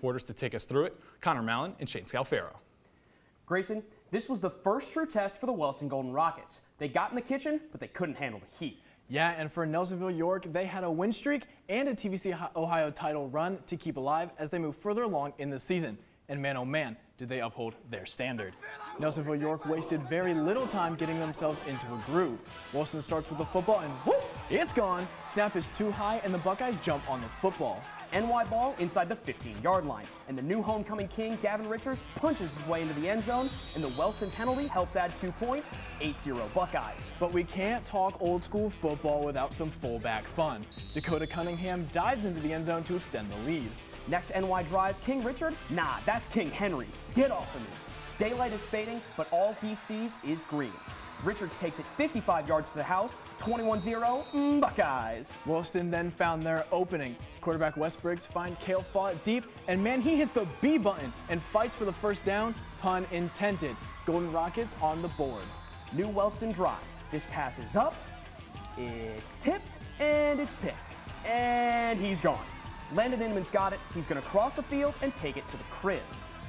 reporters to take us through it, Connor Mallon and Shane Scalfaro. Grayson, this was the first true test for the Wellston Golden Rockets. They got in the kitchen, but they couldn't handle the heat. Yeah, and for Nelsonville York, they had a win streak and a TVC Ohio title run to keep alive as they move further along in the season. And man, oh man, did they uphold their standard. Nelsonville York wasted very little time getting themselves into a groove. Wellston starts with the football and whoop, it's gone. Snap is too high and the Buckeyes jump on the football. NY ball inside the 15-yard line, and the new homecoming king, Gavin Richards, punches his way into the end zone, and the Wellston penalty helps add 2 points, 8-0 Buckeyes. But we can't talk old school football without some fullback fun. Dakota Cunningham dives into the end zone to extend the lead. Next NY drive, King Richard? Nah, that's King Henry. Get off of me. Daylight is fading, but all he sees is green. Richards takes it 55 yards to the house, 21-0, Buckeyes. Wellston then found their opening. Quarterback Wes Briggs finds Cale Fought deep, and man, he hits the B button and fights for the first down, pun intended. Golden Rockets on the board. New Wellston drive. This pass is up, it's tipped, and it's picked. And he's gone. Landon Inman's got it. He's going to cross the field and take it to the crib.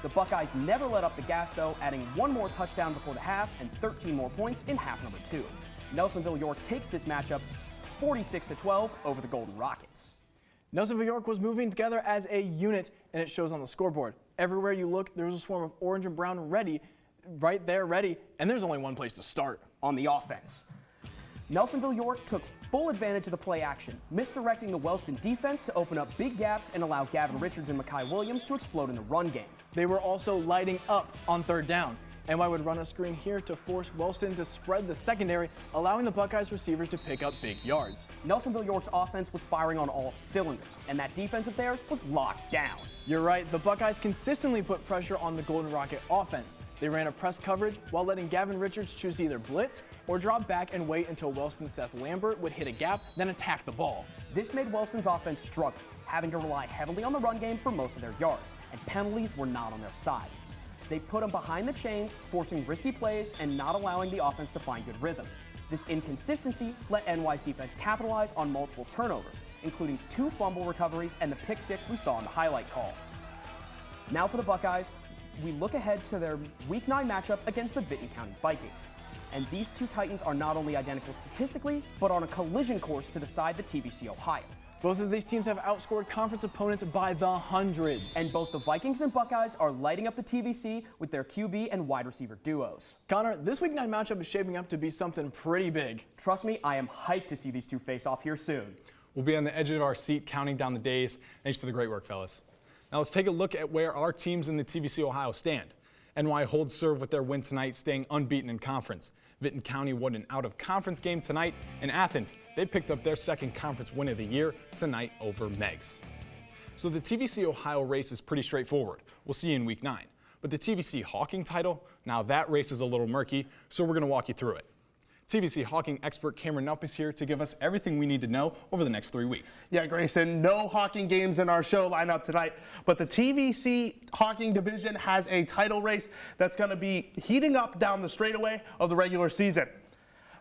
The Buckeyes never let up the gas, though, adding 1 more touchdown before the half and 13 more points in half number 2. Nelsonville York takes this matchup 46-12 over the Golden Rockets. Nelsonville York was moving together as a unit, and it shows on the scoreboard. Everywhere you look, there was a swarm of orange and brown right there ready, and there's only one place to start. On the offense. Nelsonville York took full advantage of the play action, misdirecting the Wellston defense to open up big gaps and allow Gavin Richards and Mekhi Williams to explode in the run game. They were also lighting up on 3rd down. NY would run a screen here to force Wellston to spread the secondary, allowing the Buckeyes receivers to pick up big yards. Nelsonville York's offense was firing on all cylinders, and that defense of theirs was locked down. You're right, the Buckeyes consistently put pressure on the Golden Rocket offense. They ran a press coverage while letting Gavin Richards choose either blitz or drop back and wait until Wellston's Seth Lambert would hit a gap, then attack the ball. This made Wellston's offense struggle, having to rely heavily on the run game for most of their yards, and penalties were not on their side. They put them behind the chains, forcing risky plays and not allowing the offense to find good rhythm. This inconsistency let NY's defense capitalize on multiple turnovers, including 2 fumble recoveries and the pick 6 we saw in the highlight call. Now for the Buckeyes, we look ahead to their Week 9 matchup against the Vinton County Vikings. And these 2 Titans are not only identical statistically, but on a collision course to decide the TVC Ohio. Both of these teams have outscored conference opponents by the hundreds. And both the Vikings and Buckeyes are lighting up the TVC with their QB and wide receiver duos. Connor, this Week 9 matchup is shaping up to be something pretty big. Trust me, I am hyped to see these 2 face off here soon. We'll be on the edge of our seat counting down the days. Thanks for the great work, fellas. Now let's take a look at where our teams in the TVC Ohio stand. NY holds serve with their win tonight, staying unbeaten in conference. Vinton County won an out-of-conference game tonight. In Athens, they picked up their 2nd conference win of the year tonight over Megs. So the TVC Ohio race is pretty straightforward. We'll see you in Week 9. But the TVC Hocking title, now that race is a little murky, so we're going to walk you through it. TVC Hocking expert Cameron Nupp is here to give us everything we need to know over the next 3 weeks. Yeah, Grayson, no Hocking games in our show lineup tonight, but the TVC Hocking division has a title race that's going to be heating up down the straightaway of the regular season.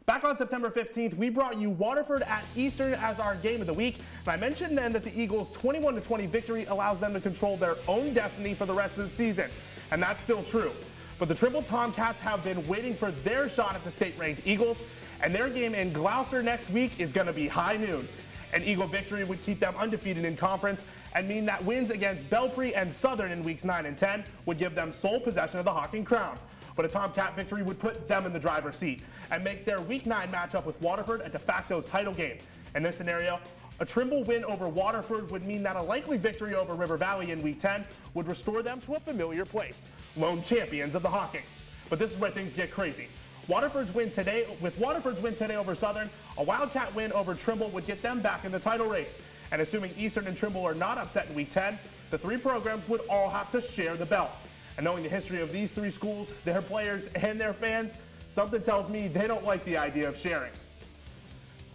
Back on September 15th, we brought you Waterford at Eastern as our game of the week, and I mentioned then that the Eagles' 21-20 victory allows them to control their own destiny for the rest of the season, and that's still true. But the Trimble Tomcats have been waiting for their shot at the state-ranked Eagles, and their game in Gloucester next week is going to be high noon. An Eagle victory would keep them undefeated in conference and mean that wins against Belpre and Southern in weeks 9 and 10 would give them sole possession of the Hocking crown. But a Tomcat victory would put them in the driver's seat and make their week 9 matchup with Waterford a de facto title game. In this scenario, a Trimble win over Waterford would mean that a likely victory over River Valley in week 10 would restore them to a familiar place. Lone champions of the Hocking. But this is where things get crazy. Waterford's win today over Southern, a Wildcat win over Trimble would get them back in the title race. And assuming Eastern and Trimble are not upset in week 10, the 3 programs would all have to share the belt. And knowing the history of these 3 schools, their players, and their fans, something tells me they don't like the idea of sharing.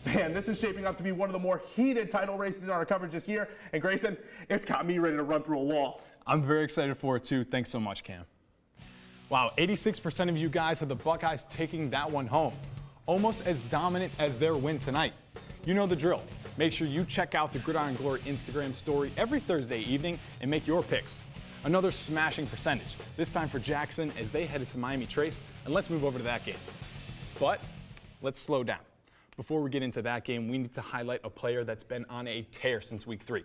Man, this is shaping up to be one of the more heated title races in our coverage this year. And Grayson, it's got me ready to run through a wall. I'm very excited for it too. Thanks so much, Cam. Wow, 86% of you guys had the Buckeyes taking that one home. Almost as dominant as their win tonight. You know the drill. Make sure you check out the Gridiron Glory Instagram story every Thursday evening and make your picks. Another smashing percentage, this time for Jackson as they headed to Miami Trace, and let's move over to that game. But let's slow down. Before we get into that game, we need to highlight a player that's been on a tear since week 3.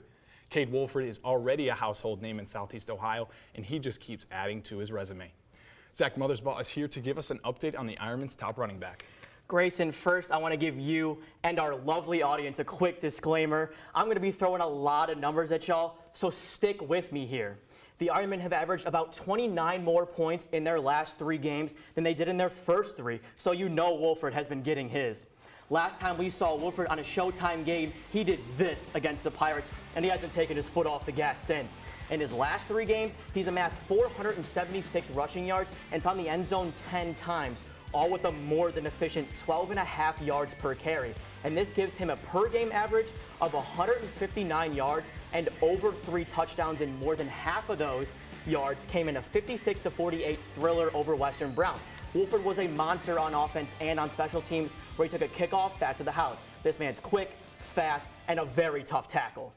Cade Wolford is already a household name in Southeast Ohio, and he just keeps adding to his resume. Zach Mothersbaugh is here to give us an update on the Ironman's top running back. Grayson, first I want to give you and our lovely audience a quick disclaimer. I'm going to be throwing a lot of numbers at y'all, so stick with me here. The Ironmen have averaged about 29 more points in their last 3 games than they did in their first 3, so you know Wolford has been getting his. Last time we saw Wolford on a Showtime game, he did this against the Pirates, and he hasn't taken his foot off the gas since. In his last 3 games, he's amassed 476 rushing yards and found the end zone 10 times, all with a more than efficient 12.5 yards per carry. And this gives him a per-game average of 159 yards and over 3 touchdowns, and more than half of those yards came in a 56-48 thriller over Western Brown. Wolford was a monster on offense and on special teams, where he took a kickoff back to the house. This man's quick, fast, and a very tough tackle.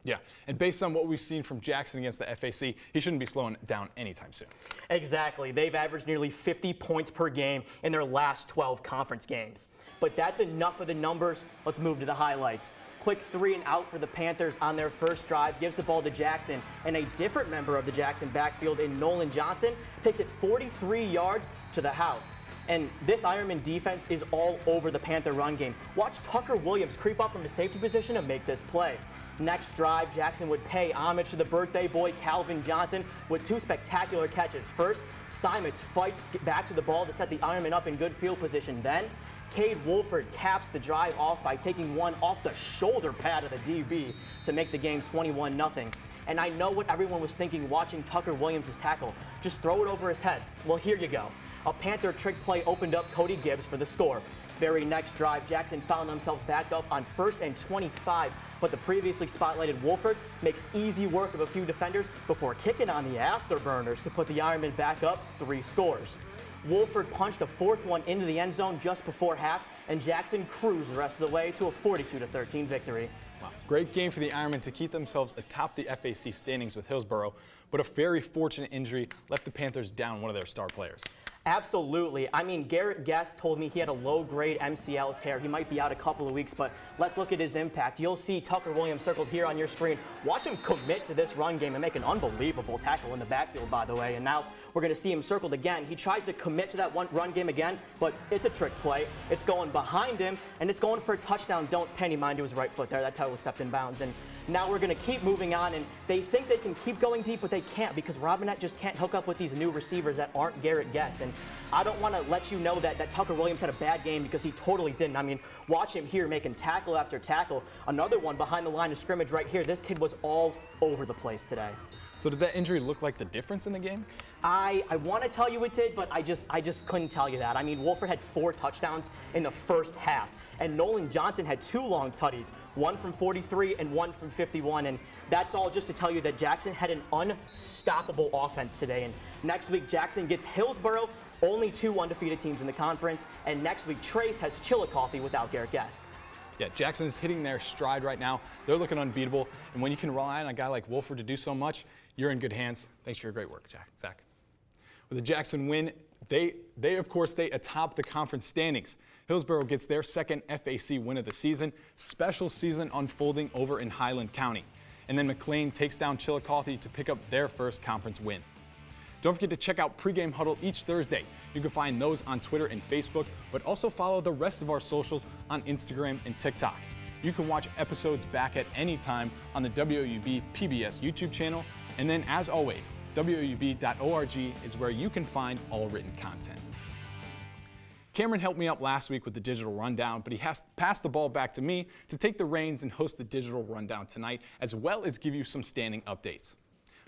Yeah, and based on what we've seen from Jackson against the FAC, he shouldn't be slowing down anytime soon. Exactly. They've averaged nearly 50 points per game in their last 12 conference games. But that's enough of the numbers. Let's move to the highlights. Quick 3 and out for the Panthers on their first drive, gives the ball to Jackson, and a different member of the Jackson backfield in Nolan Johnson takes it 43 yards to the house. And this Ironman defense is all over the Panther run game. Watch Tucker Williams creep up from the safety position to make this play. Next drive, Jackson would pay homage to the birthday boy Calvin Johnson with 2 spectacular catches. First, Simons fights back to the ball to set the Ironman up in good field position. Then, Cade Wolford caps the drive off by taking one off the shoulder pad of the DB to make the game 21-0. And I know what everyone was thinking watching Tucker Williams' tackle. Just throw it over his head. Well, here you go. A Panther trick play opened up Cody Gibbs for the score. Very next drive, Jackson found themselves back up on 1st and 25, but the previously spotlighted Wolford makes easy work of a few defenders before kicking on the afterburners to put the Ironmen back up 3 scores. Wolford punched a 4th one into the end zone just before half, and Jackson cruised the rest of the way to a 42-13 victory. Wow. Great game for the Ironmen to keep themselves atop the FAC standings with Hillsborough, but a very fortunate injury left the Panthers down one of their star players. Absolutely. I mean, Garrett Guest told me he had a low-grade MCL tear. He might be out a couple of weeks, but let's look at his impact. You'll see Tucker Williams circled here on your screen. Watch him commit to this run game and make an unbelievable tackle in the backfield, by the way. And now we're going to see him circled again. He tried to commit to that one run game again, but it's a trick play. It's going behind him, and it's going for a touchdown. Don't penny mind to his right foot there. That tackle stepped in bounds. And now we're going to keep moving on, and they think they can keep going deep, but they can't because Robinette just can't hook up with these new receivers that aren't Garrett Guest. And I don't want to let you know that Tucker Williams had a bad game, because he totally didn't. I mean, watch him here making tackle after tackle. Another one behind the line of scrimmage right here. This kid was all over the place today. So did that injury look like the difference in the game? I want to tell you it did, but I just couldn't tell you that. I mean, Wolford had 4 touchdowns in the first half, and Nolan Johnson had 2 long tutties, one from 43 and one from 51, and that's all just to tell you that Jackson had an unstoppable offense today. And next week, Jackson gets Hillsborough, only 2 undefeated teams in the conference, and next week, Trace has Chillicothe without Garrett Guest. Yeah, Jackson is hitting their stride right now. They're looking unbeatable, and when you can rely on a guy like Wolford to do so much, you're in good hands. Thanks for your great work, Zach. With a Jackson win, they of course stay atop the conference standings. Hillsborough gets their 2nd FAC win of the season. Special season unfolding over in Highland County. And then McLean takes down Chillicothe to pick up their first conference win. Don't forget to check out Pregame Huddle each Thursday. You can find those on Twitter and Facebook, but also follow the rest of our socials on Instagram and TikTok. You can watch episodes back at any time on the WOUB PBS YouTube channel. And then, as always, WOUB.org is where you can find all written content. Cameron helped me out last week with the digital rundown, but he has passed the ball back to me to take the reins and host the digital rundown tonight, as well as give you some standing updates.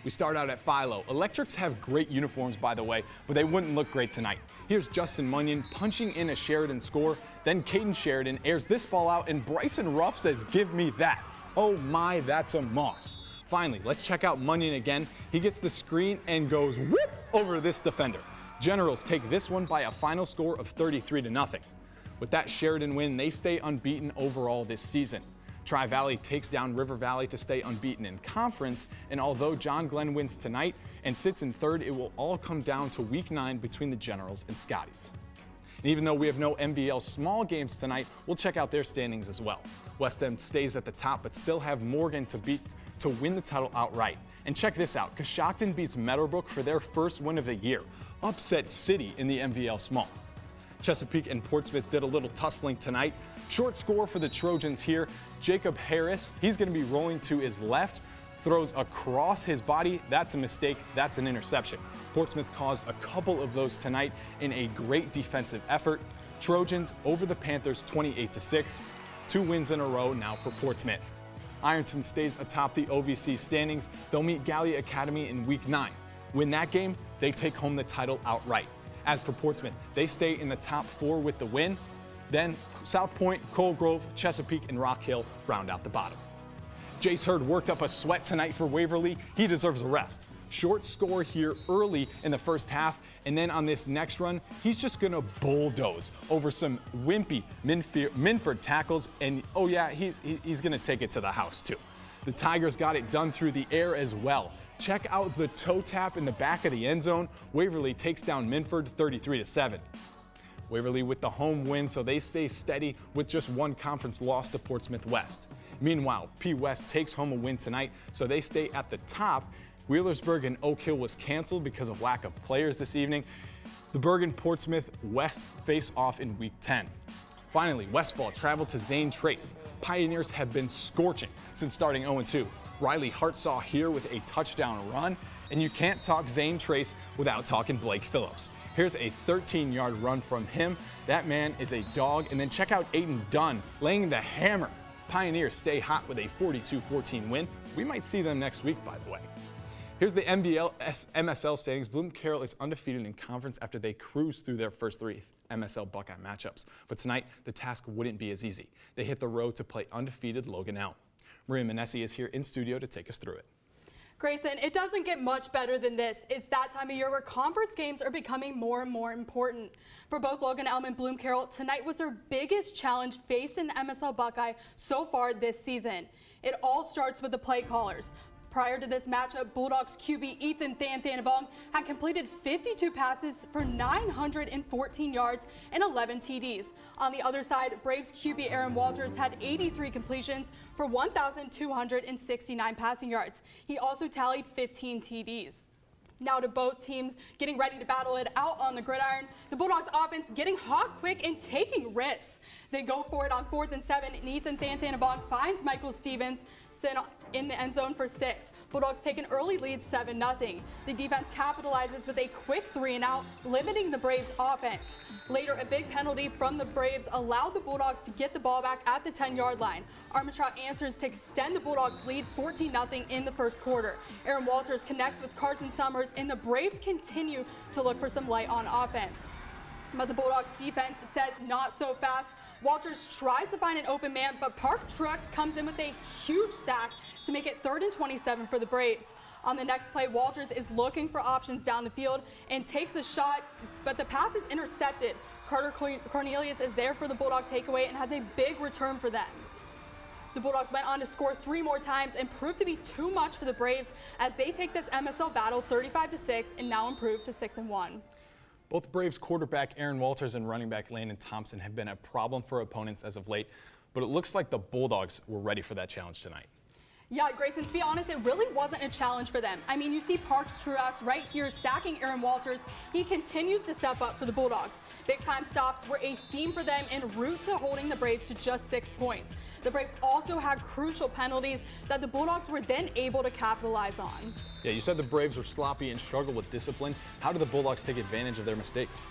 We start out at Philo. Electrics have great uniforms, by the way, but they wouldn't look great tonight. Here's Justin Munyon punching in a Sheridan score. Then Caden Sheridan airs this ball out, and Bryson Ruff says, "Give me that." Oh my, that's a Moss. Finally, let's check out Munyon again. He gets the screen and goes whoop over this defender. Generals take this one by a final score of 33-0. With that Sheridan win, they stay unbeaten overall this season. Tri-Valley takes down River Valley to stay unbeaten in conference, and although John Glenn wins tonight and sits in third, it will all come down to Week 9 between the Generals and Scotties. And even though we have no MBL small games tonight, we'll check out their standings as well. West End stays at the top, but still have Morgan to beat to win the title outright. And check this out, Coshocton beats Meadowbrook for their first win of the year. Upset City in the MVL Small. Chesapeake and Portsmouth did a little tussling tonight. Short score for the Trojans here. Jacob Harris, he's going to be rolling to his left, throws across his body. That's a mistake. That's an interception. Portsmouth caused a couple of those tonight in a great defensive effort. Trojans over the Panthers 28-6. 2 wins in a row now for Portsmouth. Ironton stays atop the OVC standings. They'll meet Gallia Academy in Week 9. Win that game, they take home the title outright. As for Portsmouth, they stay in the top 4 with the win. Then South Point, Coal Grove, Chesapeake, and Rock Hill round out the bottom. Jace Hurd worked up a sweat tonight for Waverly. He deserves a rest. Short score here early in the first half, and then on this next run, he's just gonna bulldoze over some wimpy Minford tackles, and oh yeah, he's gonna take it to the house too. The Tigers got it done through the air as well. Check out the toe tap in the back of the end zone. Waverly takes down Minford 33-7. Waverly with the home win, so they stay steady with just 1 conference loss to Portsmouth West. Meanwhile, P West takes home a win tonight, so they stay at the top. Wheelersburg and Oak Hill was canceled because of lack of players this evening. The Bergen Portsmouth West face off in Week 10. Finally, Westfall traveled to Zane Trace. Pioneers have been scorching since starting 0-2. Riley Hartsaw here with a touchdown run, and you can't talk Zane Trace without talking Blake Phillips. Here's a 13-yard run from him. That man is a dog. And then check out Aiden Dunn laying the hammer. Pioneers stay hot with a 42-14 win. We might see them next week, by the way. Here's the MSL standings. BloomCarroll is undefeated in conference after they cruised through their first 3 MSL Buckeye matchups. But tonight, the task wouldn't be as easy. They hit the road to play undefeated Logan Elm. Maria Manessi is here in studio to take us through it. Grayson, it doesn't get much better than this. It's that time of year where conference games are becoming more and more important. For both Logan Elm and BloomCarroll, tonight was their biggest challenge facing the MSL Buckeye so far this season. It all starts with the play callers. Prior to this matchup, Bulldogs QB Ethan Thanavong had completed 52 passes for 914 yards and 11 TDs. On the other side, Braves QB Aaron Walters had 83 completions for 1,269 passing yards. He also tallied 15 TDs. Now to both teams getting ready to battle it out on the gridiron. The Bulldogs offense getting hot quick and taking risks. They go for it on 4th and 7, and Ethan Thanavong finds Michael Stevens in the end zone for 6. Bulldogs take an early lead 7-0. The defense capitalizes with a quick 3-and-out, limiting the Braves offense. Later, a big penalty from the Braves allowed the Bulldogs to get the ball back at the 10-yard line. Armitrout answers to extend the Bulldogs lead 14-0 in the first quarter. Aaron Walters connects with Carson Summers, and the Braves continue to look for some light on offense. But the Bulldogs defense says not so fast. Walters tries to find an open man, but Park Trucks comes in with a huge sack to make it 3rd and 27 for the Braves. On the next play, Walters is looking for options down the field and takes a shot, but the pass is intercepted. Carter Cornelius is there for the Bulldog takeaway and has a big return for them. The Bulldogs went on to score 3 more times and proved to be too much for the Braves as they take this MSL battle 35-6 and now improve to 6-1. Both Braves quarterback Aaron Walters and running back Landon Thompson have been a problem for opponents as of late, but it looks like the Bulldogs were ready for that challenge tonight. Yeah, Grayson, to be honest, it really wasn't a challenge for them. I mean, you see Parks Truax right here sacking Aaron Walters. He continues to step up for the Bulldogs. Big-time stops were a theme for them en route to holding the Braves to just 6 points. The Braves also had crucial penalties that the Bulldogs were then able to capitalize on. Yeah, you said the Braves were sloppy and struggled with discipline. How did the Bulldogs take advantage of their mistakes?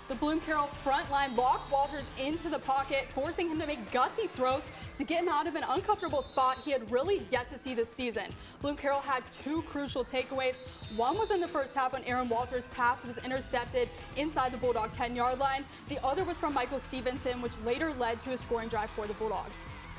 The BloomCarroll front line locked Walters into the pocket, forcing him to make gutsy throws to get him out of an uncomfortable spot he had really yet to see this season. BloomCarroll had 2 crucial takeaways. One was in the first half when Aaron Walters' pass was intercepted inside the Bulldog 10-yard line. The other was from Michael Stevenson, which later led to a scoring drive for the Bulldogs.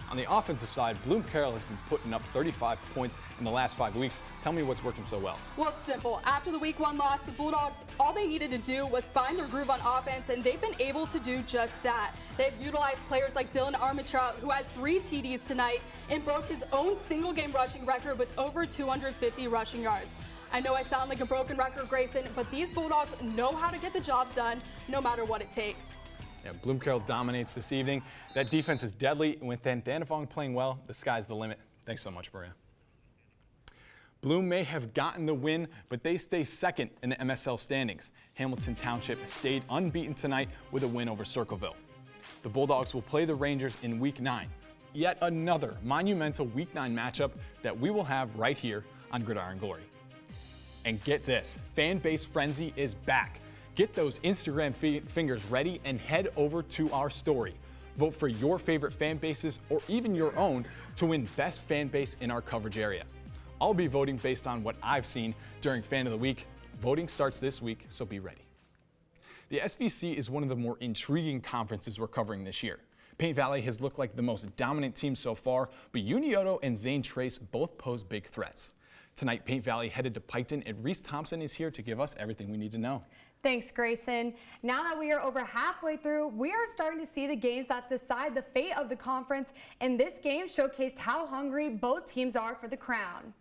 On the offensive side, BloomCarroll has been putting up 35 points in the last 5 weeks. Tell me what's working so well. Well, it's simple. After the Week 1 loss, the Bulldogs, all they needed to do was find their groove on offense, and they've been able to do just that. They've utilized players like Dylan Armitra, who had 3 TDs tonight and broke his own single-game rushing record with over 250 rushing yards. I know I sound like a broken record, Grayson, but these Bulldogs know how to get the job done no matter what it takes. Yeah, BloomCarroll dominates this evening. That defense is deadly, and with Dandenong playing well, the sky's the limit. Thanks so much, Maria. Bloom may have gotten the win, but they stay second in the MSL standings. Hamilton Township stayed unbeaten tonight with a win over Circleville. The Bulldogs will play the Rangers in Week 9. Yet another monumental Week 9 matchup that we will have right here on Gridiron Glory. And get this, fan base frenzy is back. Get those Instagram fingers ready and head over to our story. Vote for your favorite fan bases or even your own to win best fan base in our coverage area. I'll be voting based on what I've seen during Fan of the Week. Voting starts this week, so be ready. The SVC is one of the more intriguing conferences we're covering this year. Paint Valley has looked like the most dominant team so far, but Unioto and Zane Trace both pose big threats. Tonight, Paint Valley headed to Piketon, and Reese Thompson is here to give us everything we need to know. Thanks, Grayson. Now that we are over halfway through, we are starting to see the games that decide the fate of the conference, and this game showcased how hungry both teams are for the crown.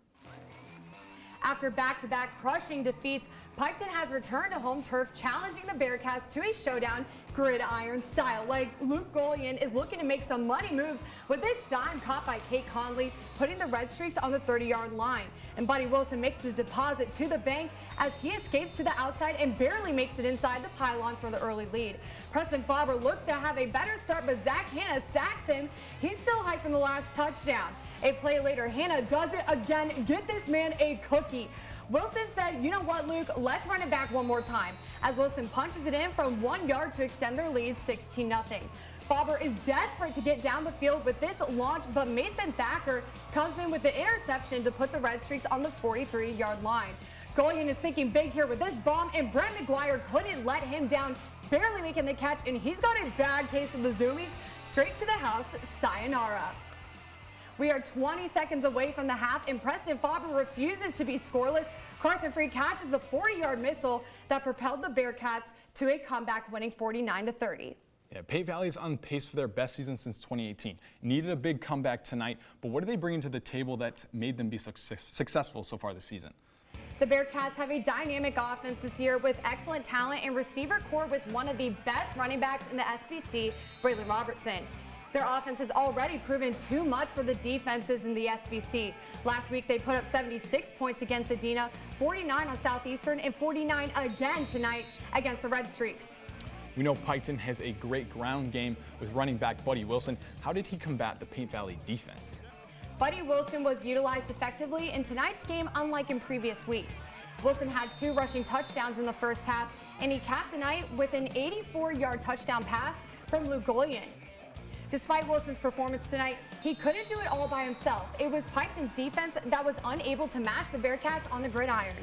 After back-to-back crushing defeats, Piketon has returned to home turf, challenging the Bearcats to a showdown gridiron style. Like Luke Golian is looking to make some money moves with this dime caught by Kate Conley, putting the Red Streaks on the 30-yard line. And Buddy Wilson makes his deposit to the bank as he escapes to the outside and barely makes it inside the pylon for the early lead. Preston Faber looks to have a better start, but Zach Hanna sacks him. He's still hyped from the last touchdown. A play later, Hanna does it again. Get this man a cookie. Wilson said, you know what, Luke, let's run it back one more time, as Wilson punches it in from 1 yard to extend their lead 16-0. Faber is desperate to get down the field with this launch, but Mason Thacker comes in with the interception to put the Red Streaks on the 43-yard line. Golian is thinking big here with this bomb, and Brent McGuire couldn't let him down, barely making the catch, and he's got a bad case of the zoomies. Straight to the house, sayonara. We are 20 seconds away from the half, and Preston Faber refuses to be scoreless. Carson Freed catches the 40-yard missile that propelled the Bearcats to a comeback, winning 49-30. Yeah, Paint Valley is on pace for their best season since 2018. Needed a big comeback tonight, but what are they bringing to the table that's made them be successful so far this season? The Bearcats have a dynamic offense this year with excellent talent and receiver core with one of the best running backs in the SVC, Braylon Robertson. Their offense has already proven too much for the defenses in the SVC. Last week, they put up 76 points against Adena, 49 on Southeastern, and 49 again tonight against the Red Streaks. We know Piketon has a great ground game with running back Buddy Wilson. How did he combat the Paint Valley defense? Buddy Wilson was utilized effectively in tonight's game, unlike in previous weeks. Wilson had 2 rushing touchdowns in the first half, and he capped the night with an 84-yard touchdown pass from Luke Golian. Despite Wilson's performance tonight, he couldn't do it all by himself. It was Piketon's defense that was unable to match the Bearcats on the gridiron.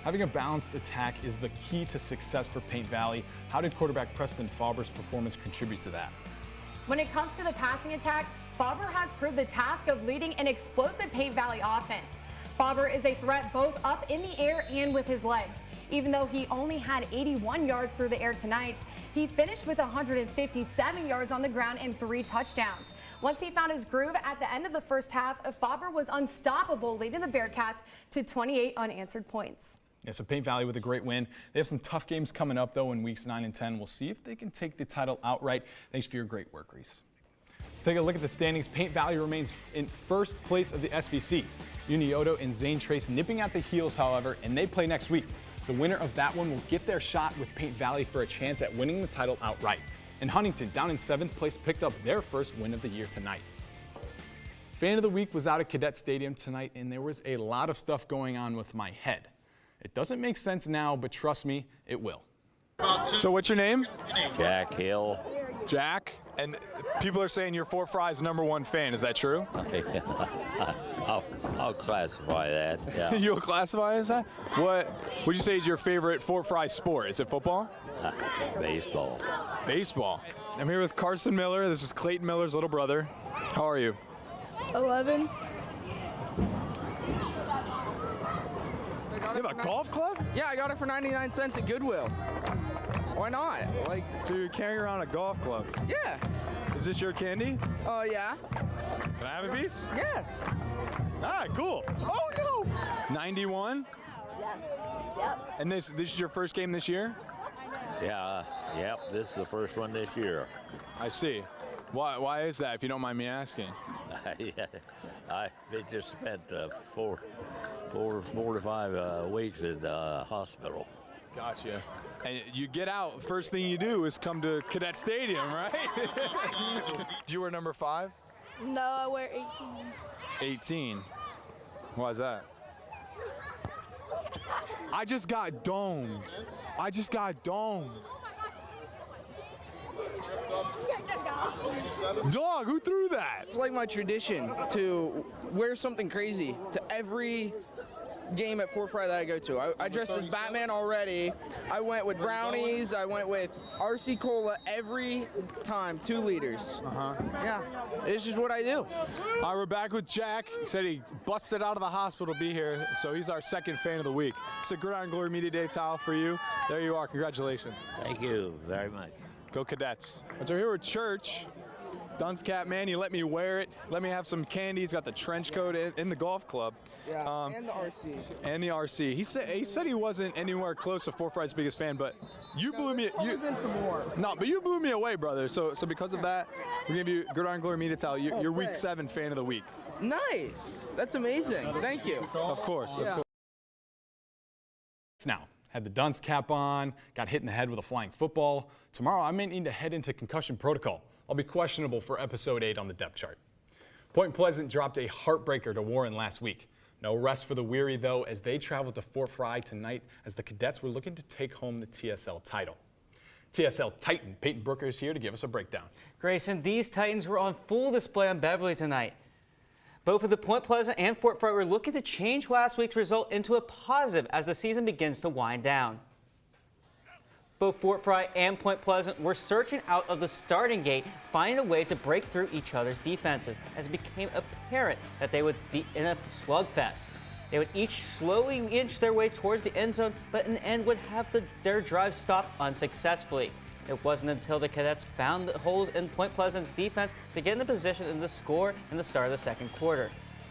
Having a balanced attack is the key to success for Paint Valley. How did quarterback Preston Faber's performance contribute to that? When it comes to the passing attack, Faber has proved the task of leading an explosive Paint Valley offense. Faber is a threat both up in the air and with his legs. Even though he only had 81 yards through the air tonight, he finished with 157 yards on the ground and 3 touchdowns. Once he found his groove at the end of the first half, Faber was unstoppable, leading the Bearcats to 28 unanswered points. Yeah, so Paint Valley with a great win. They have some tough games coming up, though, in weeks 9 and 10. We'll see if they can take the title outright. Thanks for your great work, Reese. Let's take a look at the standings. Paint Valley remains in first place of the SVC. Unioto and Zane Trace nipping at the heels, however, and they play next week. The winner of that one will get their shot with Paint Valley for a chance at winning the title outright. And Huntington, down in 7th place, picked up their first win of the year tonight. Fan of the Week was out at Cadet Stadium tonight, and there was a lot of stuff going on with my head. It doesn't make sense now, but trust me, it will. So what's your name? Jack Hill. Jack, and people are saying you're Fort Frye's #1 fan. Is that true? I'll classify that. Yeah. You'll classify as that? What would you say is your favorite Fort Frye sport? Is it football? Baseball. Baseball. I'm here with Carson Miller. This is Clayton Miller's little brother. How are you? 11. You have a golf club? Yeah, I got it for 99 cents at Goodwill. Why not? Like, So you're carrying around a golf club. yeah. Is this your candy? Oh, yeah. Can I have a piece? Yeah. Ah, cool. Oh no! 91? Yes. Yep. And this is your first game this year? Yeah. Yep. This is the first one this year. I see. Why is that, if you don't mind me asking? They just spent 4 to 5 weeks in the hospital. Gotcha. And you get out, first thing you do is come to Cadet Stadium, right? Do you wear number 5? No, I wear 18. 18. Why is that? I just got domed. Dog, who threw that? It's like my tradition to wear something crazy to every game at Fort Frye that I go to. I dressed as Batman already. I went with brownies. I went with RC Cola every time, 2 liters. Yeah, it's just what I do. All right, we're back with Jack. He said he busted out of the hospital to be here, so he's our second fan of the week. It's a Gridiron Glory Media Day towel for you. There you are. Congratulations. Thank you very much. Go Cadets. And so here at church, Duns Cap, man, he let me wear it. Let me have some candy. He's got the trench coat in the golf club. Yeah, and the RC. And the RC. He said he wasn't anywhere close to Fort Frye's biggest fan, but you blew me. Been some more. No, but you blew me away, brother. So because of that, we give you Gridiron Glory Media Towel. You're Week 7 fan of the week. Nice. That's amazing. Thank you. Of course. Yeah. Of course. Now, had the dunce cap on, got hit in the head with a flying football. Tomorrow, I may need to head into concussion protocol. I'll be questionable for episode 8 on the depth chart. Point Pleasant dropped a heartbreaker to Warren last week. No rest for the weary, though, as they traveled to Fort Frye tonight as the Cadets were looking to take home the TSL title. TSL Titan Peyton Brooker is here to give us a breakdown. Grayson, these Titans were on full display on Beverly tonight. Both of the Point Pleasant and Fort Frye were looking to change last week's result into a positive as the season begins to wind down. Both Fort Frye and Point Pleasant were searching out of the starting gate, finding a way to break through each other's defenses, as it became apparent that they would be in a slugfest. They would each slowly inch their way towards the end zone, but in the end would have their drive stopped unsuccessfully. It wasn't until the Cadets found the holes in Point Pleasant's defense to get in the position in the score in the start of the second quarter.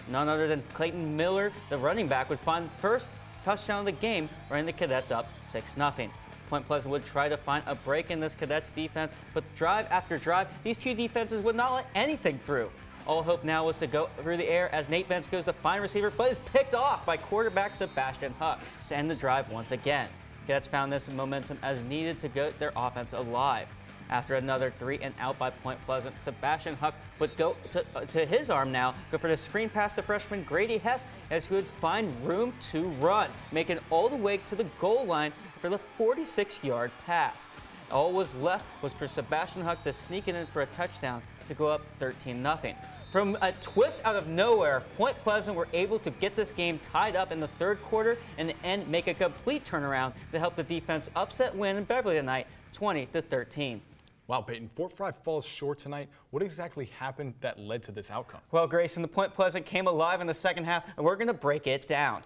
None other than Clayton Miller, the running back, would find the first touchdown of the game, running the Cadets up 6-0. Point Pleasant would try to find a break in this Cadets defense, but drive after drive, these two defenses would not let anything through. All hope now was to go through the air as Nate Bentz goes to find receiver, but is picked off by quarterback Sebastian Huck to end the drive once again. Cadets found this momentum as needed to get their offense alive. After another 3 and out by Point Pleasant, Sebastian Huck would go to his arm now, go for the screen pass to freshman Grady Hess as he would find room to run, making it all the way to the goal line for the 46-yard pass. All was left was for Sebastian Huck to sneak it in for a touchdown to go up 13-0. From a twist out of nowhere, Point Pleasant were able to get this game tied up in the third quarter and in the end make a complete turnaround to help the defense upset win in Beverly tonight, 20-13. Wow, Peyton, Fort Frye falls short tonight. What exactly happened that led to this outcome? Well, Grayson, the Point Pleasant came alive in the second half, and we're going to break it down.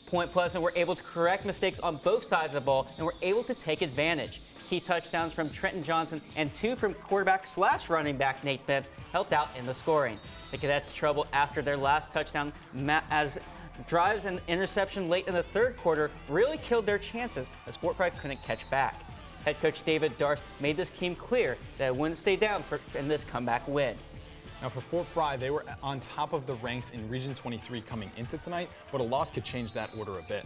Point Pleasant were able to correct mistakes on both sides of the ball and were able to take advantage. Key touchdowns from Trenton Johnson and 2 from quarterback/running back Nate Bentz helped out in the scoring. The Cadets' trouble after their last touchdown as drives and interception late in the third quarter really killed their chances as Fort Frye couldn't catch back. Head coach David Darth made this team clear that it wouldn't stay down in this comeback win. Now for Fort Frye, they were on top of the ranks in Region 23 coming into tonight, but a loss could change that order a bit.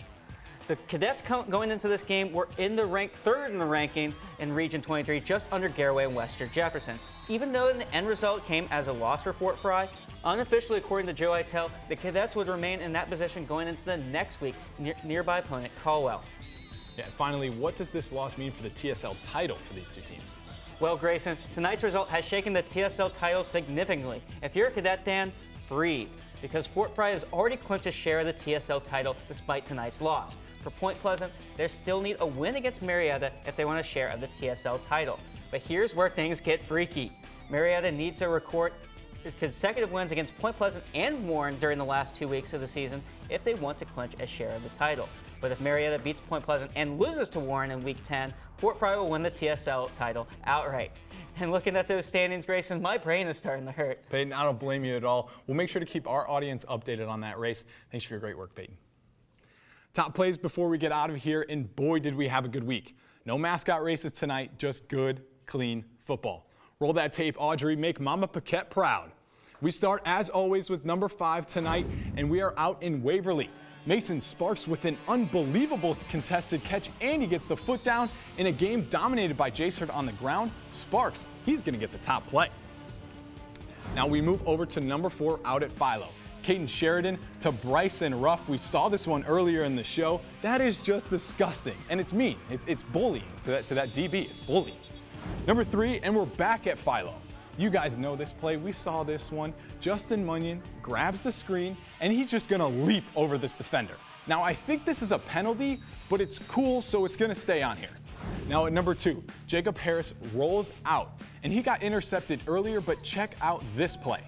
The Cadets going into this game were third in the rankings in Region 23, just under Garaway and Western Jefferson. Even though the end result came as a loss for Fort Frye, unofficially according to Joe Itel, the Cadets would remain in that position going into the next week, nearby opponent Caldwell. Yeah, and finally, what does this loss mean for the TSL title for these two teams? Well, Grayson, tonight's result has shaken the TSL title significantly. If you're a Cadet fan, breathe. because Fort Frye has already clinched a share of the TSL title despite tonight's loss. For Point Pleasant, they still need a win against Marietta if they want a share of the TSL title. But here's where things get freaky. Marietta needs to record consecutive wins against Point Pleasant and Warren during the last 2 weeks of the season if they want to clinch a share of the title. But if Marietta beats Point Pleasant and loses to Warren in Week 10, Fort Frye will win the TSL title outright. And looking at those standings, Grayson, my brain is starting to hurt. Peyton, I don't blame you at all. We'll make sure to keep our audience updated on that race. Thanks for your great work, Peyton. Top plays before we get out of here, and boy, did we have a good week. No mascot races tonight, just good, clean football. Roll that tape, Audrey. Make Mama Paquette proud. We start, as always, with number 5 tonight, and we are out in Waverly. Mason Sparks with an unbelievable contested catch, and he gets the foot down in a game dominated by Jace Hurd on the ground. Sparks, he's going to get the top play. Now we move over to number 4 out at Philo. Caden Sheridan to Bryson Ruff. We saw this one earlier in the show. That is just disgusting, and it's mean. It's bullying to that DB. It's bullying. Number 3, and we're back at Philo. You guys know this play. We saw this one. Justin Munyon grabs the screen, and he's just going to leap over this defender. Now, I think this is a penalty, but it's cool, so it's going to stay on here. Now, at number 2, Jacob Harris rolls out, and he got intercepted earlier, but check out this play.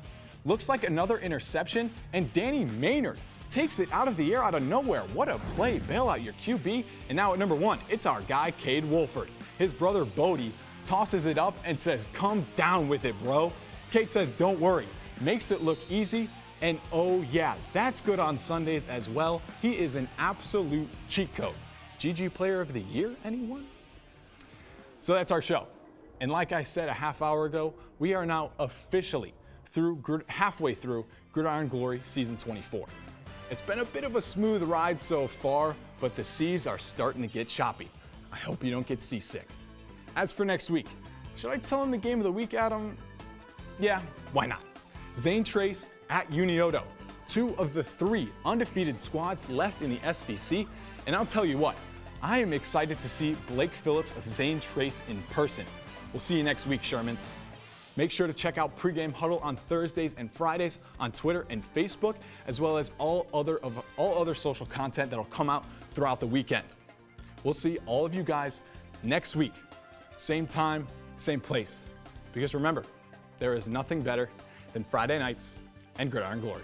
Looks like another interception, and Danny Maynard takes it out of the air out of nowhere. What a play. Bail out your QB. And now at number 1, it's our guy, Cade Wolford. His brother, Bodie, tosses it up and says, "Come down with it, bro." Cade says, "Don't worry." Makes it look easy. And oh yeah, that's good on Sundays as well. He is an absolute cheat code. GG Player of the Year, anyone? So that's our show. And like I said a half hour ago, we are now officially halfway through Gridiron Glory Season 24. It's been a bit of a smooth ride so far, but the seas are starting to get choppy. I hope you don't get seasick. As for next week, should I tell him the game of the week, Adam? Yeah, why not? Zane Trace at Unioto, 2 of the 3 undefeated squads left in the SVC, and I'll tell you what, I am excited to see Blake Phillips of Zane Trace in person. We'll see you next week, Shermans. Make sure to check out Pregame Huddle on Thursdays and Fridays on Twitter and Facebook, as well as all other social content that'll come out throughout the weekend. We'll see all of you guys next week. Same time, same place. Because remember, there is nothing better than Friday nights and Gridiron Glory.